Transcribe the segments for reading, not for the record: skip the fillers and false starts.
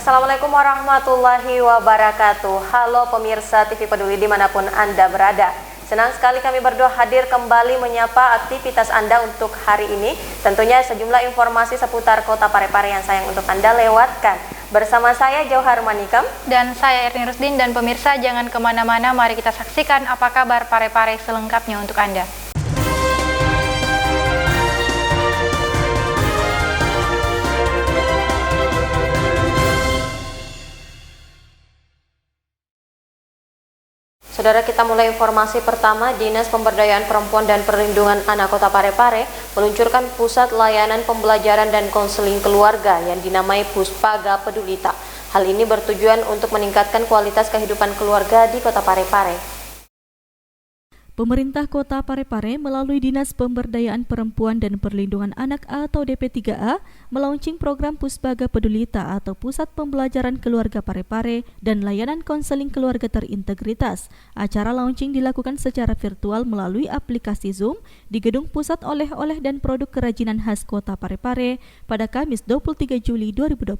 Assalamualaikum warahmatullahi wabarakatuh. Halo pemirsa TV Peduli dimanapun Anda berada. Senang sekali kami berdua hadir kembali menyapa aktivitas Anda untuk hari ini. Tentunya sejumlah informasi seputar Kota Parepare yang sayang untuk Anda lewatkan. Bersama saya Jauhar Manikam dan saya Erni Rusdin, dan pemirsa jangan kemana-mana, mari kita saksikan apa kabar Parepare selengkapnya untuk Anda. Saudara, kita mulai informasi pertama. Dinas Pemberdayaan Perempuan dan Perlindungan Anak Kota Parepare meluncurkan pusat layanan pembelajaran dan konseling keluarga yang dinamai Puspaga Pedulita. Hal ini bertujuan untuk meningkatkan kualitas kehidupan keluarga di Kota Parepare. Pemerintah Kota Parepare melalui Dinas Pemberdayaan Perempuan dan Perlindungan Anak atau DP3A melaunching program Puspaga Pedulita atau Pusat Pembelajaran Keluarga Parepare dan layanan konseling keluarga terintegritas. Acara launching dilakukan secara virtual melalui aplikasi Zoom di Gedung Pusat Oleh-oleh dan Produk Kerajinan Khas Kota Parepare pada Kamis 23 Juli 2020.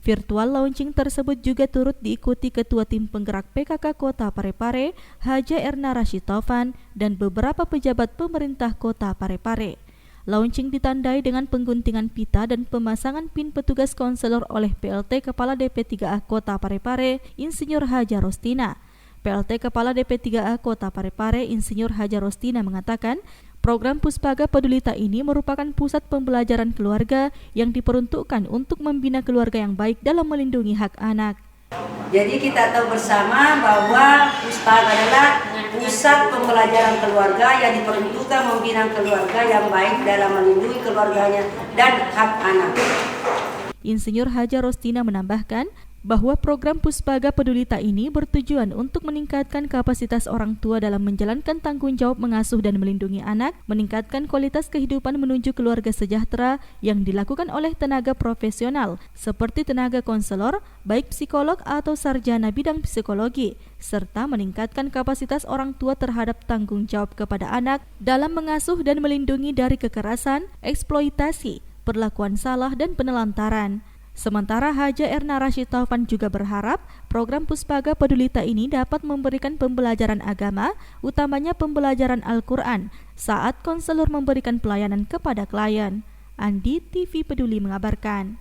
Virtual launching tersebut juga turut diikuti Ketua Tim Penggerak PKK Kota Parepare, Haja Erna Rashid Taufan, dan beberapa pejabat pemerintah Kota Parepare. Launching ditandai dengan pengguntingan pita dan pemasangan pin petugas konselor oleh PLT Kepala DP3A Kota Parepare, Insinyur Haja Rostina. PLT Kepala DP3A Kota Parepare, Insinyur Haja Rostina mengatakan, program Puspaga Pedulita ini merupakan pusat pembelajaran keluarga yang diperuntukkan untuk membina keluarga yang baik dalam melindungi hak anak. Jadi kita tahu bersama bahwa Puspaga adalah pusat pembelajaran keluarga yang diperuntukkan membina keluarga yang baik dalam melindungi keluarganya dan hak anak. Insinyur Haja Rostina menambahkan bahwa program Puspaga Pedulita ini bertujuan untuk meningkatkan kapasitas orang tua dalam menjalankan tanggung jawab mengasuh dan melindungi anak, meningkatkan kualitas kehidupan menuju keluarga sejahtera yang dilakukan oleh tenaga profesional seperti tenaga konselor, baik psikolog atau sarjana bidang psikologi, serta meningkatkan kapasitas orang tua terhadap tanggung jawab kepada anak dalam mengasuh dan melindungi dari kekerasan, eksploitasi, perlakuan salah, dan penelantaran. Sementara Haja Erna Rashid Taufan juga berharap program Puspaga Pedulita ini dapat memberikan pembelajaran agama, utamanya pembelajaran Al-Quran, saat konselor memberikan pelayanan kepada klien. Andi, TV Peduli mengabarkan.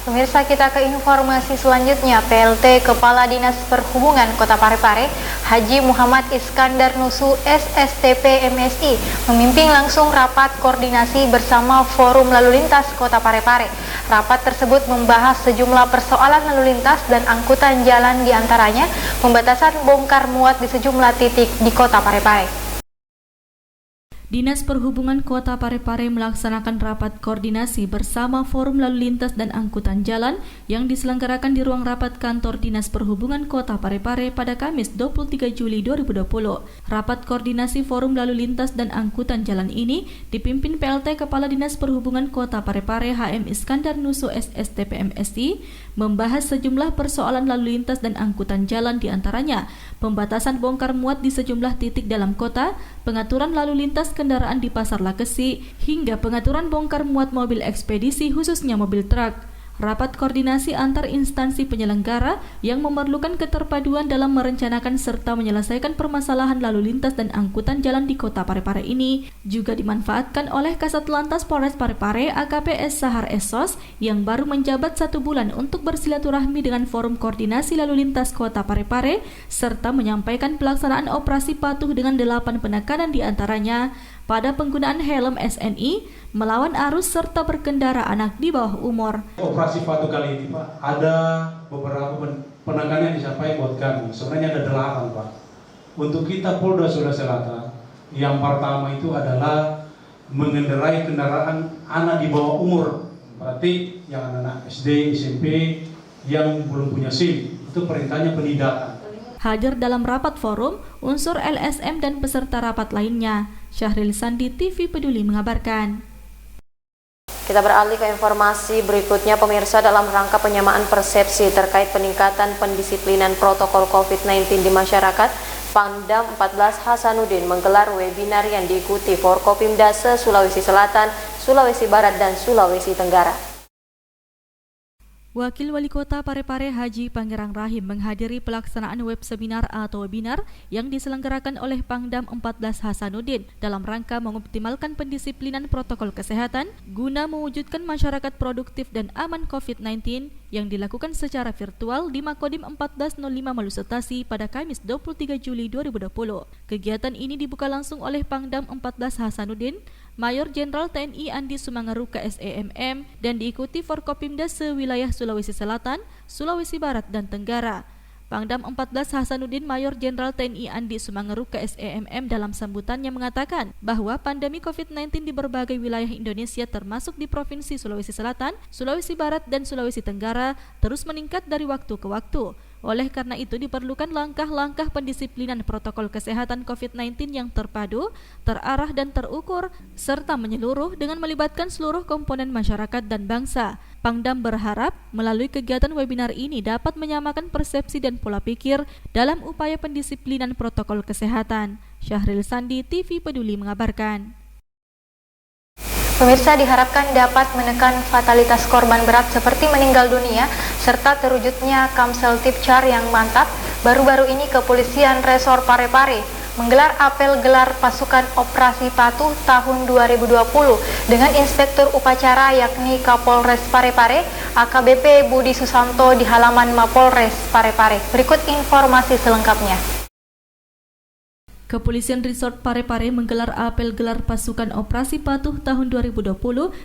Pemirsa, kita ke informasi selanjutnya. PLT Kepala Dinas Perhubungan Kota Parepare, Haji Muhammad Iskandar Nusu SSTP MSI, memimpin langsung rapat koordinasi bersama Forum Lalu Lintas Kota Parepare. Rapat tersebut membahas sejumlah persoalan lalu lintas dan angkutan jalan, diantaranya pembatasan bongkar muat di sejumlah titik di Kota Parepare. Dinas Perhubungan Kota Parepare melaksanakan rapat koordinasi bersama Forum Lalu Lintas dan Angkutan Jalan yang diselenggarakan di ruang rapat kantor Dinas Perhubungan Kota Parepare pada Kamis 23 Juli 2020. Rapat koordinasi Forum Lalu Lintas dan Angkutan Jalan ini dipimpin PLT Kepala Dinas Perhubungan Kota Parepare HM Iskandar Nusu SSTP MSI, membahas sejumlah persoalan lalu lintas dan angkutan jalan, diantaranya pembatasan bongkar muat di sejumlah titik dalam kota, pengaturan lalu lintas kendaraan di Pasar Lakesi, hingga pengaturan bongkar muat mobil ekspedisi khususnya mobil truk. Rapat koordinasi antar instansi penyelenggara yang memerlukan keterpaduan dalam merencanakan serta menyelesaikan permasalahan lalu lintas dan angkutan jalan di Kota Parepare ini juga dimanfaatkan oleh Kasat Lantas Polres Parepare AKP S. Sahar Esos yang baru menjabat 1 bulan untuk bersilaturahmi dengan Forum Koordinasi Lalu Lintas Kota Parepare serta menyampaikan pelaksanaan operasi patuh dengan 8 penekanan, diantaranya pada penggunaan helm SNI, melawan arus, serta berkendara anak di bawah umur. Operasi patuh kali ini, Pak, ada beberapa penekanan yang disampaikan buat kami. Sebenarnya ada 8, Pak. Untuk kita Polda Sulawesi Selatan, yang pertama itu adalah mengendarai kendaraan anak di bawah umur. Berarti yang anak SD, SMP, yang belum punya SIM, itu perintahnya penindakan. Hadir dalam rapat forum unsur LSM dan peserta rapat lainnya. Syahril Sandi, TV Peduli mengabarkan. Kita beralih ke informasi berikutnya, pemirsa. Dalam rangka penyamaan persepsi terkait peningkatan pendisiplinan protokol COVID-19 di masyarakat, Pangdam 14 Hasanuddin menggelar webinar yang diikuti Forkopimda Sulawesi Selatan, Sulawesi Barat, dan Sulawesi Tenggara. Wakil Wali Kota Parepare Haji Pangerang Rahim menghadiri pelaksanaan web seminar atau webinar yang diselenggarakan oleh Pangdam 14 Hasanuddin dalam rangka mengoptimalkan pendisiplinan protokol kesehatan guna mewujudkan masyarakat produktif dan aman COVID-19 yang dilakukan secara virtual di Makodim 1405 Malusetasi pada Kamis 23 Juli 2020. Kegiatan ini dibuka langsung oleh Pangdam 14 Hasanuddin, Mayor Jenderal TNI Andi Sumangaru KSEMM dan diikuti Forkopimda sewilayah Sulawesi Selatan, Sulawesi Barat dan Tenggara. Pangdam 14 Hasanuddin Mayor Jenderal TNI Andi Sumangaru KSEMM dalam sambutannya mengatakan bahwa pandemi COVID-19 di berbagai wilayah Indonesia termasuk di Provinsi Sulawesi Selatan, Sulawesi Barat dan Sulawesi Tenggara terus meningkat dari waktu ke waktu. Oleh karena itu diperlukan langkah-langkah pendisiplinan protokol kesehatan COVID-19 yang terpadu, terarah dan terukur, serta menyeluruh dengan melibatkan seluruh komponen masyarakat dan bangsa. Pangdam berharap melalui kegiatan webinar ini dapat menyamakan persepsi dan pola pikir dalam upaya pendisiplinan protokol kesehatan. Syahril Sandi, TV Peduli mengabarkan. Pemirsa, diharapkan dapat menekan fatalitas korban berat seperti meninggal dunia serta terwujudnya Kamseltipcar yang mantap. Baru-baru ini Kepolisian Resor Parepare menggelar apel gelar pasukan operasi patuh tahun 2020 dengan Inspektur Upacara yakni Kapolres Parepare AKBP Budi Susanto di halaman Mapolres Parepare. Berikut informasi selengkapnya. Kepolisian Resort Parepare menggelar apel gelar pasukan operasi patuh tahun 2020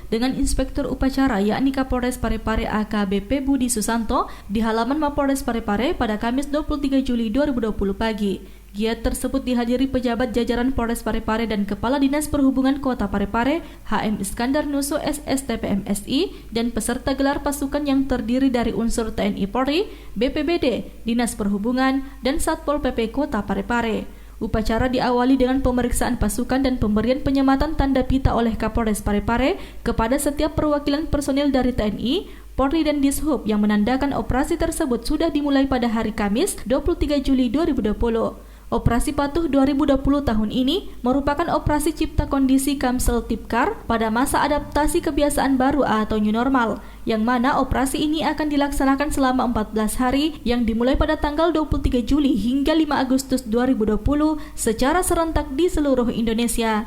dengan Inspektur Upacara yakni Kapolres Parepare AKBP Budi Susanto di halaman Mapolres Parepare pada Kamis 23 Juli 2020 pagi. Giat tersebut dihadiri pejabat jajaran Polres Parepare dan Kepala Dinas Perhubungan Kota Parepare HM Iskandar Nusu SSTP MSI dan peserta gelar pasukan yang terdiri dari unsur TNI Polri, BPBD, Dinas Perhubungan, dan Satpol PP Kota Parepare. Upacara diawali dengan pemeriksaan pasukan dan pemberian penyematan tanda pita oleh Kapolres Parepare kepada setiap perwakilan personil dari TNI, Polri dan Dishub yang menandakan operasi tersebut sudah dimulai pada hari Kamis 23 Juli 2020. Operasi Patuh 2020 tahun ini merupakan operasi cipta kondisi Kamseltipcar pada masa adaptasi kebiasaan baru atau new normal, yang mana operasi ini akan dilaksanakan selama 14 hari yang dimulai pada tanggal 23 Juli hingga 5 Agustus 2020 secara serentak di seluruh Indonesia.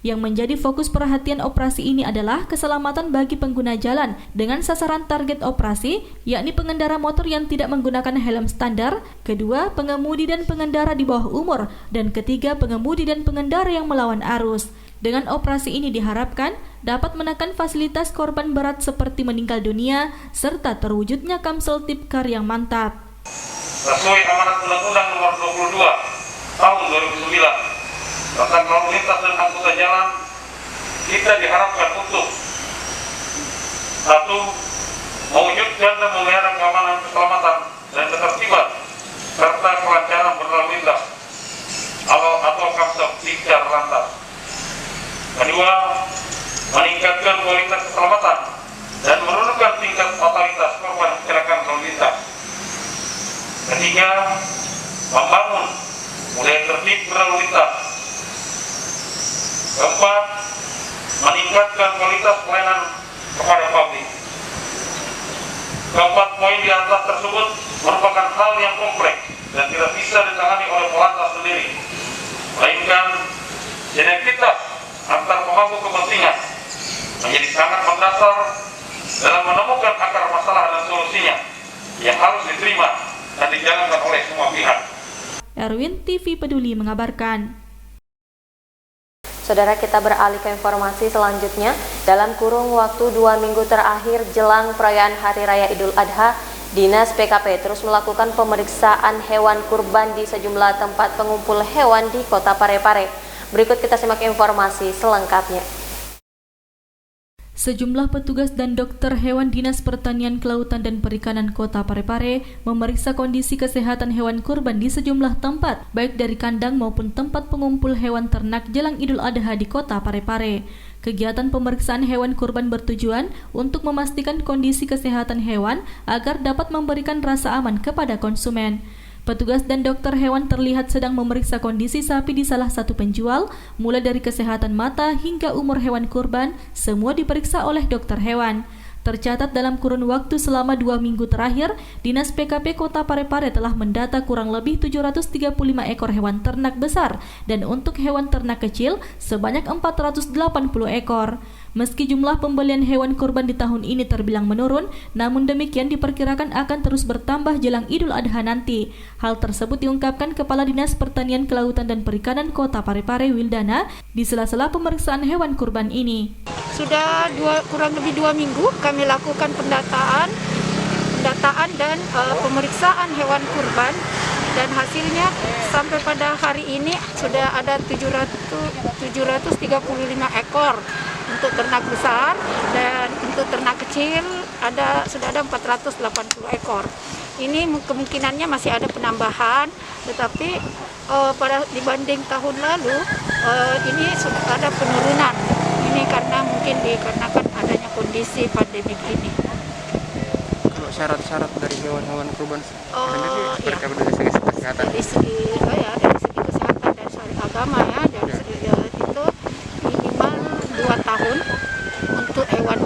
Yang menjadi fokus perhatian operasi ini adalah keselamatan bagi pengguna jalan dengan sasaran target operasi, yakni pengendara motor yang tidak menggunakan helm standar, kedua, pengemudi dan pengendara di bawah umur, dan ketiga, pengemudi dan pengendara yang melawan arus. Dengan operasi ini diharapkan dapat menekan fasilitas korban berat seperti meninggal dunia, serta terwujudnya Kamseltipcar yang mantap. Sesuai amanat Undang-Undang Nomor 22 Tahun 2009 tentang lalu lintas dan angkutan jalan, kita diharapkan untuk satu, mewujudkan dan memelihara keamanan, keselamatan dan ketertiban serta kelancaran berlalu lintas atau Kamseltipcar lantas. Kedua, meningkatkan kualitas keselamatan dan menurunkan tingkat fatalitas korban kecelakaan lalu lintas. Ketiga, membangun budaya tertib berlalu lintas. Keempat, meningkatkan kualitas pelayanan kepada publik. Keempat poin di atas tersebut merupakan hal yang kompleks dan tidak bisa ditangani oleh Polantas sendiri, melainkan sinergitas antar pemangku kepentingan menjadi sangat mendasar dalam menemukan akar masalah dan solusinya yang harus diterima dan dijalankan oleh semua pihak. Erwin, TV Peduli mengabarkan. Saudara, kita beralih ke informasi selanjutnya. Dalam kurun waktu 2 minggu terakhir jelang perayaan Hari Raya Idul Adha, Dinas PKP terus melakukan pemeriksaan hewan kurban di sejumlah tempat pengumpul hewan di Kota Parepare. Berikut kita simak informasi selengkapnya. Sejumlah petugas dan dokter hewan Dinas Pertanian, Kelautan dan Perikanan Kota Parepare memeriksa kondisi kesehatan hewan kurban di sejumlah tempat, baik dari kandang maupun tempat pengumpul hewan ternak jelang Idul Adha di Kota Parepare. Kegiatan pemeriksaan hewan kurban bertujuan untuk memastikan kondisi kesehatan hewan agar dapat memberikan rasa aman kepada konsumen. Petugas dan dokter hewan terlihat sedang memeriksa kondisi sapi di salah satu penjual, mulai dari kesehatan mata hingga umur hewan kurban, semua diperiksa oleh dokter hewan. Tercatat dalam kurun waktu selama 2 minggu terakhir, Dinas PKP Kota Parepare telah mendata kurang lebih 735 ekor hewan ternak besar dan untuk hewan ternak kecil sebanyak 480 ekor. Meski jumlah pembelian hewan kurban di tahun ini terbilang menurun, namun demikian diperkirakan akan terus bertambah jelang Idul Adha nanti. Hal tersebut diungkapkan Kepala Dinas Pertanian, Kelautan dan Perikanan Kota Parepare Wildana di sela-sela pemeriksaan hewan kurban ini. Sudah kurang lebih 2 minggu kami lakukan pendataan dan pemeriksaan hewan kurban, dan hasilnya sampai pada hari ini sudah ada 735 ekor untuk ternak besar, dan untuk ternak kecil sudah ada 480 ekor. Ini kemungkinannya masih ada penambahan, tetapi dibanding tahun lalu ini sudah ada penurunan. Ini karena mungkin dikarenakan adanya kondisi pandemi ini. Kalau syarat-syarat dari hewan-hewan kurban Iya. dari segi kesehatan. Dari segi kesehatan dan syariat agama ya, dari segi itu minimal 2 tahun untuk hewan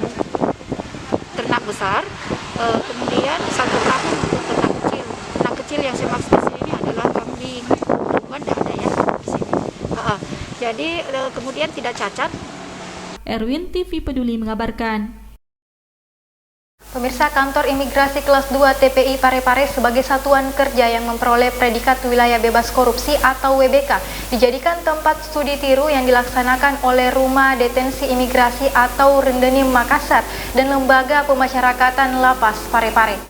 ternak besar, kemudian 1 tahun untuk ternak kecil. Ternak kecil yang saya maksud di sini adalah kambing, bukan ada ya di sini. Jadi kemudian tidak cacat. Erwin TV Peduli mengabarkan. Pemirsa, Kantor Imigrasi Kelas 2 TPI Parepare sebagai satuan kerja yang memperoleh predikat wilayah bebas korupsi atau WBK dijadikan tempat studi tiru yang dilaksanakan oleh Rumah Detensi Imigrasi atau Rendenim Makassar dan Lembaga Pemasyarakatan Lapas Parepare.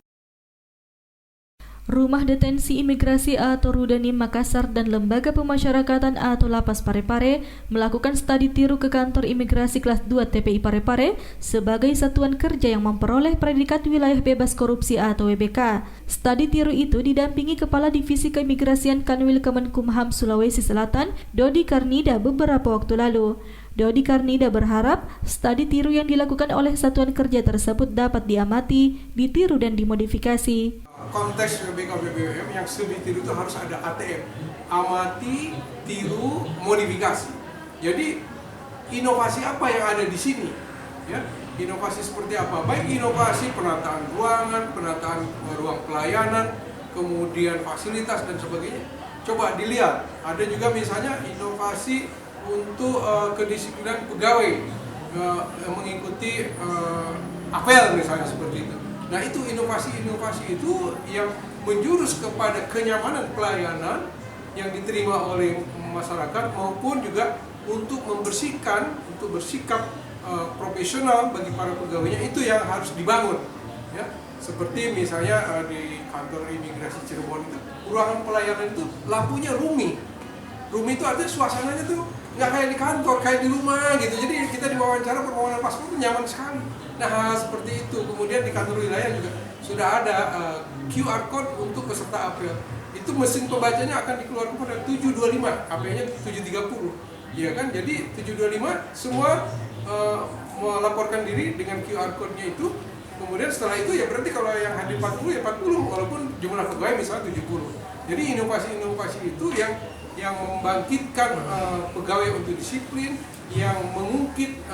Rumah Detensi Imigrasi atau Rendenim Makassar dan Lembaga Pemasyarakatan atau Lapas Parepare melakukan studi tiru ke Kantor Imigrasi Kelas 2 TPI Parepare sebagai satuan kerja yang memperoleh predikat wilayah bebas korupsi atau WBK. Studi tiru itu didampingi Kepala Divisi Keimigrasian Kanwil Kemenkumham Sulawesi Selatan, Dodi Karnida, beberapa waktu lalu. Dodi Karnida berharap studi tiru yang dilakukan oleh satuan kerja tersebut dapat diamati, ditiru dan dimodifikasi. Konteks BKBBM yang studi tiru itu harus ada ATM, amati, tiru, modifikasi. Jadi inovasi apa yang ada di sini? Ya, inovasi seperti apa? Baik inovasi penataan ruangan, penataan ruang pelayanan, kemudian fasilitas dan sebagainya. Coba dilihat. Ada juga misalnya inovasi untuk kedisiplinan pegawai mengikuti apel misalnya seperti itu. Nah itu inovasi-inovasi itu yang menjurus kepada kenyamanan pelayanan yang diterima oleh masyarakat maupun juga untuk membersihkan, untuk bersikap profesional bagi para pegawainya, itu yang harus dibangun. Ya, seperti misalnya di kantor imigrasi Cirebon itu ruangan pelayanan itu lampunya rumi itu artinya suasananya tuh nggak kayak di kantor, kayak di rumah gitu. Jadi kita diwawancara permohonan paspor itu nyaman sekali. Nah hal seperti itu. Kemudian di kantor wilayah juga sudah ada QR code untuk peserta apel. Itu mesin pembacanya akan dikeluarkan pada 725, AP-nya 730. Ya kan? Jadi 725 semua melaporkan diri dengan QR code-nya itu. Kemudian setelah itu ya berarti kalau yang hadir 40 ya 40, walaupun jumlah pegawai misalnya 70. Jadi inovasi-inovasi itu yang membangkitkan pegawai untuk disiplin, yang mengungkit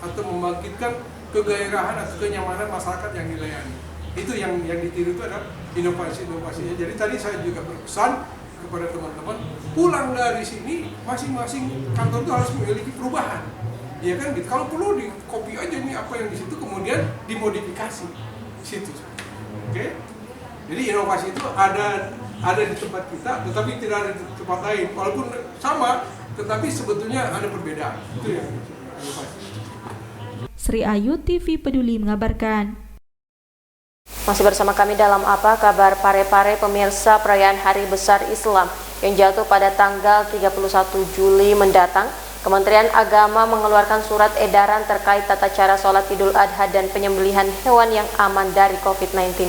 atau membangkitkan kegairahan atau kenyamanan masyarakat yang dilayani. Itu yang ditiru itu adalah inovasi-inovasinya. Jadi tadi saya juga berpesan kepada teman-teman, pulang dari sini masing-masing kantor itu harus memiliki perubahan. Ya kan, kalau perlu di copy aja nih apa yang di situ, kemudian dimodifikasi situ. Oke? Jadi inovasi itu ada di tempat kita, tetapi tidak ada di tempat lain. Walaupun sama, tetapi sebetulnya ada perbedaan. Itu yang inovasi. Sri Ayu TV Peduli mengabarkan. Masih bersama kami dalam Apa Kabar Parepare, pemirsa. Perayaan Hari Besar Islam yang jatuh pada tanggal 31 Juli mendatang, Kementerian Agama mengeluarkan surat edaran terkait tata cara sholat Idul Adha dan penyembelihan hewan yang aman dari COVID-19.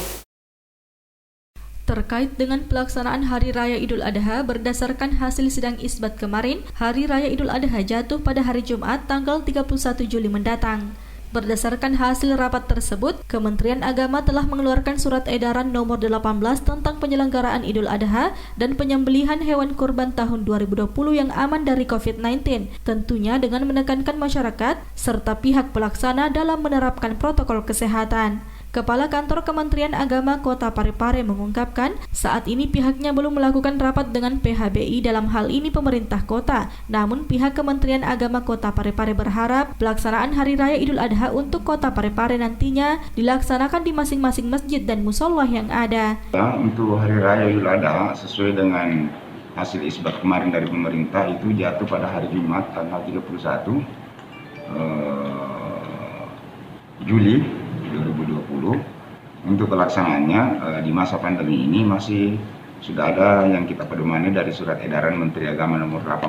Terkait dengan pelaksanaan Hari Raya Idul Adha, berdasarkan hasil sidang isbat kemarin, Hari Raya Idul Adha jatuh pada hari Jumat tanggal 31 Juli mendatang. Berdasarkan hasil rapat tersebut, Kementerian Agama telah mengeluarkan surat edaran nomor 18 tentang penyelenggaraan Idul Adha dan penyembelihan hewan kurban tahun 2020 yang aman dari COVID-19, tentunya dengan menekankan masyarakat serta pihak pelaksana dalam menerapkan protokol kesehatan. Kepala Kantor Kementerian Agama Kota Parepare mengungkapkan, saat ini pihaknya belum melakukan rapat dengan PHBI dalam hal ini pemerintah kota. Namun pihak Kementerian Agama Kota Parepare berharap pelaksanaan Hari Raya Idul Adha untuk Kota Parepare nantinya dilaksanakan di masing-masing masjid dan musola yang ada. Untuk Hari Raya Idul Adha sesuai dengan hasil isbat kemarin dari pemerintah itu jatuh pada hari Jumat tanggal 31 Juli 2020. Untuk pelaksanaannya di masa pandemi ini masih sudah ada yang kita pedomani dari surat edaran Menteri Agama nomor 18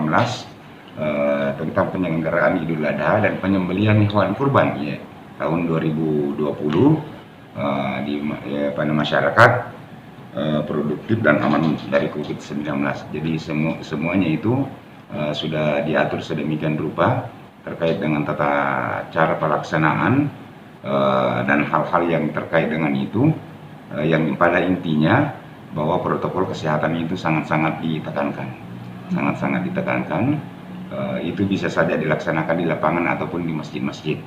tentang penyelenggaraan Idul Adha dan penyembelihan hewan kurban tahun 2020 pada masyarakat produktif dan aman dari COVID-19. Jadi semuanya itu sudah diatur sedemikian rupa terkait dengan tata cara pelaksanaan dan hal-hal yang terkait dengan itu, yang pada intinya bahwa protokol kesehatan itu sangat-sangat ditekankan, itu bisa saja dilaksanakan di lapangan ataupun di masjid-masjid.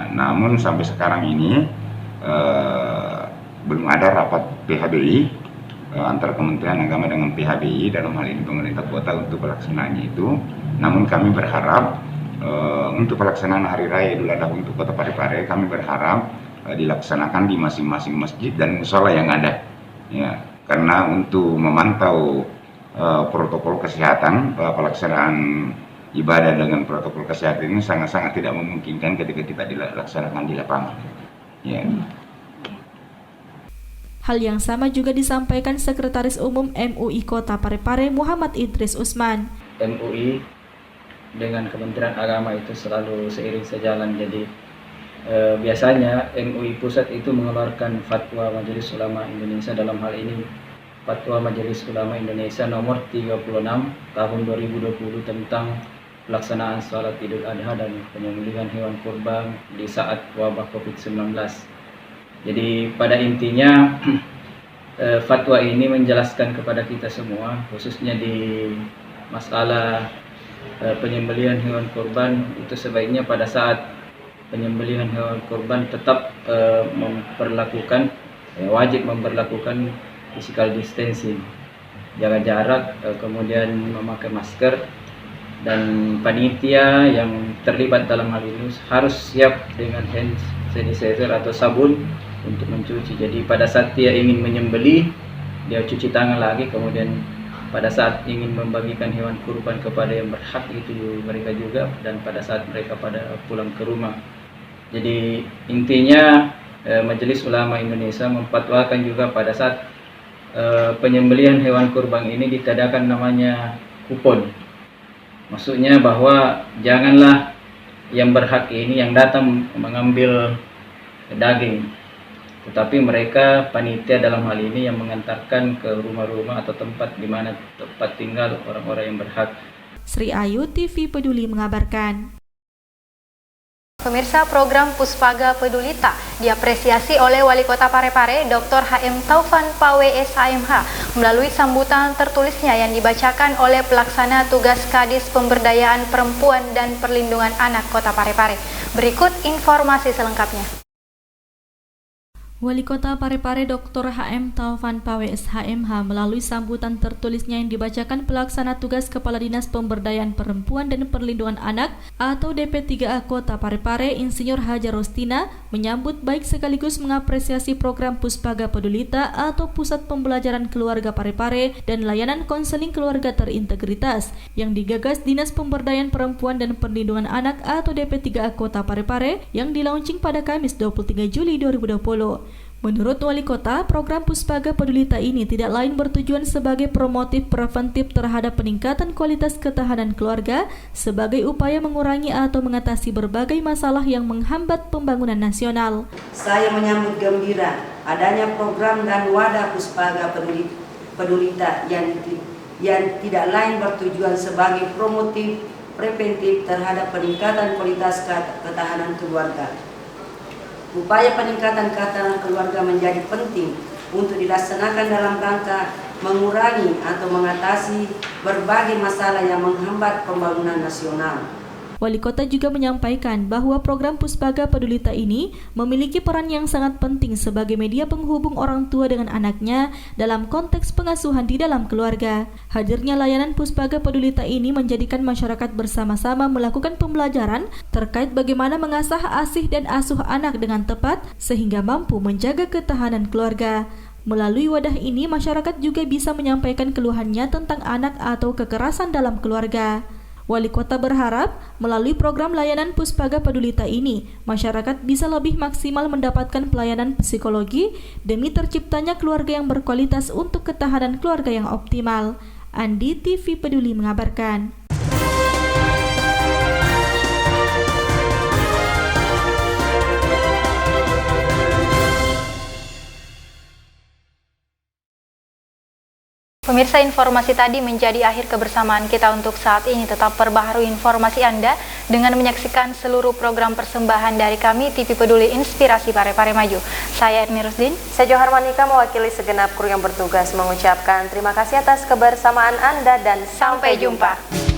Namun sampai sekarang ini belum ada rapat PHBI antara Kementerian Agama dengan PHBI dalam hal ini pemerintah kota untuk pelaksanaannya itu. Namun kami berharap untuk pelaksanaan Hari Raya Idul Adha untuk Kota Parepare, kami berharap dilaksanakan di masing-masing masjid dan musola yang ada. Ya, karena untuk memantau protokol kesehatan, pelaksanaan ibadah dengan protokol kesehatan ini sangat-sangat tidak memungkinkan ketika kita dilaksanakan di lapangan. Ya. Hal yang sama juga disampaikan Sekretaris Umum MUI Kota Parepare Muhammad Idris Usman. MUI dengan Kementerian Agama itu selalu seiring sejalan. Jadi biasanya MUI Pusat itu mengeluarkan Fatwa Majelis Ulama Indonesia, dalam hal ini Fatwa Majelis Ulama Indonesia nomor 36 tahun 2020 tentang pelaksanaan salat Idul Adha dan penyembelihan hewan kurban di saat wabah COVID-19. Jadi pada intinya fatwa ini menjelaskan kepada kita semua, khususnya di masalah penyembelihan hewan kurban, itu sebaiknya pada saat penyembelihan hewan kurban tetap wajib memperlakukan physical distancing, jaga jarak, kemudian memakai masker, dan panitia yang terlibat dalam hal ini harus siap dengan hand sanitizer atau sabun untuk mencuci. Jadi pada saat dia ingin menyembelih, dia cuci tangan lagi, kemudian pada saat ingin membagikan hewan kurban kepada yang berhak itu mereka juga, dan pada saat mereka pada pulang ke rumah. Jadi intinya Majelis Ulama Indonesia memfatwakan juga pada saat penyembelihan hewan kurban ini ditiadakan namanya kupon. Maksudnya bahwa janganlah yang berhak ini yang datang mengambil daging, tetapi mereka panitia dalam hal ini yang mengantarkan ke rumah-rumah atau tempat di mana tempat tinggal orang-orang yang berhak. Sri Ayu, TV Peduli mengabarkan. Pemirsa, program Puspaga Pedulita diapresiasi oleh Wali Kota Parepare Dr. HM Taufan Pawe SHMH melalui sambutan tertulisnya yang dibacakan oleh pelaksana tugas Kadis Pemberdayaan Perempuan dan Perlindungan Anak Kota Parepare. Berikut informasi selengkapnya. Wali Kota Parepare Dr. HM Taufan Pawe SHMH melalui sambutan tertulisnya yang dibacakan pelaksana tugas Kepala Dinas Pemberdayaan Perempuan dan Perlindungan Anak atau DP3A Kota Parepare Insinyur Hajar Rostina menyambut baik sekaligus mengapresiasi program Puspaga Pedulita atau Pusat Pembelajaran Keluarga Parepare dan Layanan Konseling Keluarga Terintegritas yang digagas Dinas Pemberdayaan Perempuan dan Perlindungan Anak atau DP3A Kota Parepare yang dilaunching pada Kamis 23 Juli 2020. Menurut Wali Kota, program Puspaga Pedulita ini tidak lain bertujuan sebagai promotif preventif terhadap peningkatan kualitas ketahanan keluarga sebagai upaya mengurangi atau mengatasi berbagai masalah yang menghambat pembangunan nasional. Saya menyambut gembira adanya program dan wadah Puspaga Pedulita yang tidak lain bertujuan sebagai promotif preventif terhadap peningkatan kualitas ketahanan keluarga. Upaya peningkatan ketahanan keluarga menjadi penting untuk dilaksanakan dalam rangka mengurangi atau mengatasi berbagai masalah yang menghambat pembangunan nasional. Wali Kota juga menyampaikan bahwa program Puspaga Pedulita ini memiliki peran yang sangat penting sebagai media penghubung orang tua dengan anaknya dalam konteks pengasuhan di dalam keluarga. Hadirnya layanan Puspaga Pedulita ini menjadikan masyarakat bersama-sama melakukan pembelajaran terkait bagaimana mengasah asih dan asuh anak dengan tepat sehingga mampu menjaga ketahanan keluarga. Melalui wadah ini, masyarakat juga bisa menyampaikan keluhannya tentang anak atau kekerasan dalam keluarga. Wali Kota berharap melalui program layanan Puspaga Pedulita ini, masyarakat bisa lebih maksimal mendapatkan pelayanan psikologi demi terciptanya keluarga yang berkualitas untuk ketahanan keluarga yang optimal. Andi TV Peduli mengabarkan. Pemirsa, informasi tadi menjadi akhir kebersamaan kita untuk saat ini. Tetap perbaharui informasi Anda dengan menyaksikan seluruh program persembahan dari kami TV Peduli Inspirasi Parepare Maju. Saya Erni Rusdin. Saya Johar Manika mewakili segenap kru yang bertugas mengucapkan terima kasih atas kebersamaan Anda dan sampai jumpa.